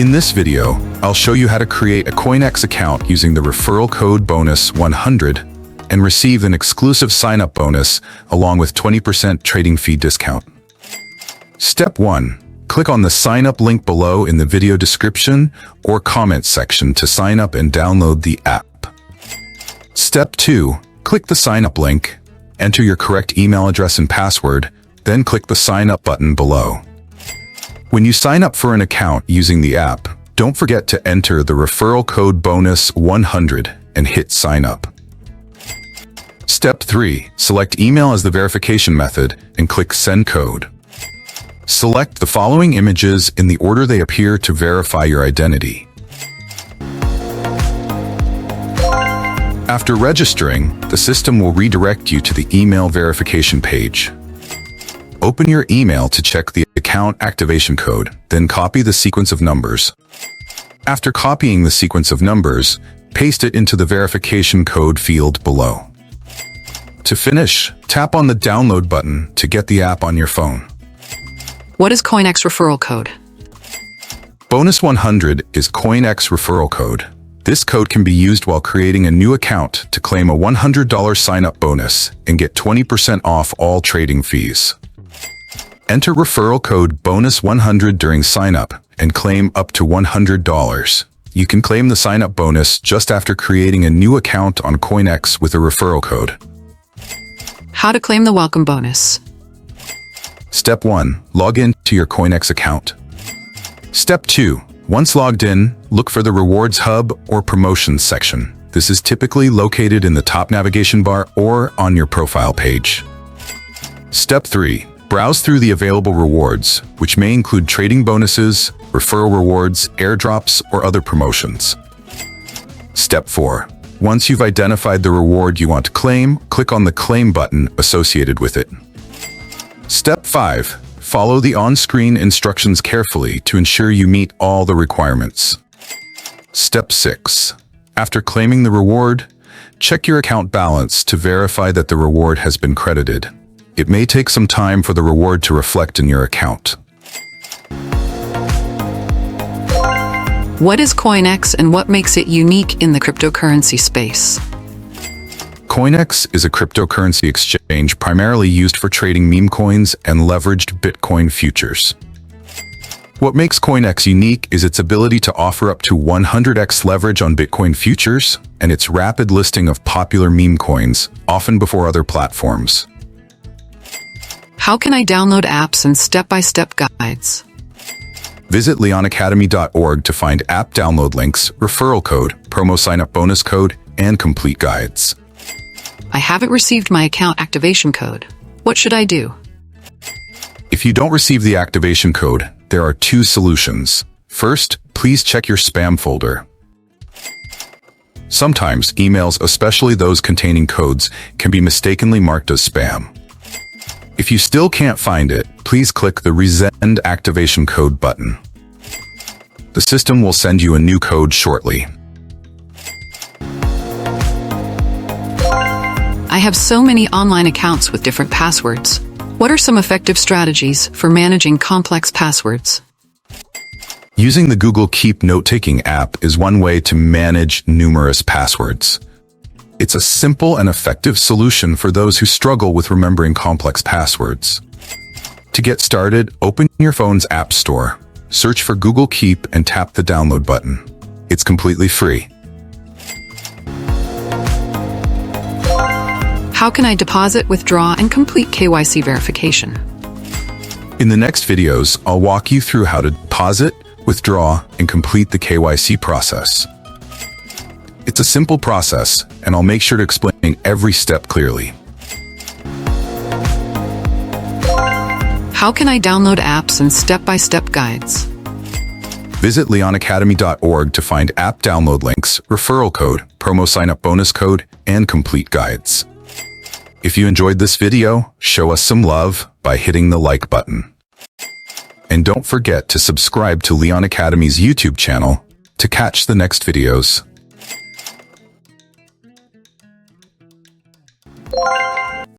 In this video, I'll show you how to create a CoinEx account using the referral code BONUS100 and receive an exclusive sign-up bonus along with 20% trading fee discount. Step 1. Click on the sign-up link below in the video description or comment section to sign up and download the app. Step 2. Click the sign-up link, enter your correct email address and password, then click the sign up button below. When you sign up for an account using the app, don't forget to enter the referral code BONUS100 and hit sign up. Step 3. Select email as the verification method and click send code. Select the following images in the order they appear to verify your identity. After registering, the system will redirect you to the email verification page. Open your email to check the account activation code, then copy the sequence of numbers. After copying the sequence of numbers, paste it into the verification code field below. To finish, tap on the download button to get the app on your phone. What is CoinEx Referral code? BONUS100 is CoinEx Referral code. This code can be used while creating a new account to claim a $100 sign-up bonus and get 20% off all trading fees. Enter referral code BONUS100 during sign-up and claim up to $100. You can claim the sign-up bonus just after creating a new account on CoinEx with a referral code. How to claim the welcome bonus. Step 1. Log in to your CoinEx account. Step 2. Once logged in, look for the Rewards Hub or Promotions section. This is typically located in the top navigation bar or on your profile page. Step 3. Browse through the available rewards, which may include trading bonuses, referral rewards, airdrops, or other promotions. Step 4. Once you've identified the reward you want to claim, click on the Claim button associated with it. Step 5. Follow the on-screen instructions carefully to ensure you meet all the requirements. Step 6. After claiming the reward, check your account balance to verify that the reward has been credited. It may take some time for the reward to reflect in your account. What is CoinEx and what makes it unique in the cryptocurrency space? CoinEx is a cryptocurrency exchange primarily used for trading meme coins and leveraged Bitcoin futures. What makes CoinEx unique is its ability to offer up to 100x leverage on Bitcoin futures and its rapid listing of popular meme coins, often before other platforms. How can I download apps and step-by-step guides? Visit leonacademy.org to find app download links, referral code, promo sign-up bonus code, and complete guides. I haven't received my account activation code. What should I do? If you don't receive the activation code, there are two solutions. First, please check your spam folder. Sometimes emails, especially those containing codes, can be mistakenly marked as spam. If you still can't find it, please click the Resend Activation Code button. The system will send you a new code shortly. I have so many online accounts with different passwords. What are some effective strategies for managing complex passwords? Using the Google Keep note-taking app is one way to manage numerous passwords. It's a simple and effective solution for those who struggle with remembering complex passwords. To get started, open your phone's App Store, search for Google Keep and tap the download button. It's completely free. How can I deposit, withdraw, and complete KYC verification? In the next videos, I'll walk you through how to deposit, withdraw, and complete the KYC process. It's a simple process, and I'll make sure to explain every step clearly. How can I download apps and step-by-step guides? Visit leonacademy.org to find app download links, referral code, promo sign-up bonus code, and complete guides. If you enjoyed this video, show us some love by hitting the like button. And don't forget to subscribe to Leon Academy's YouTube channel to catch the next videos.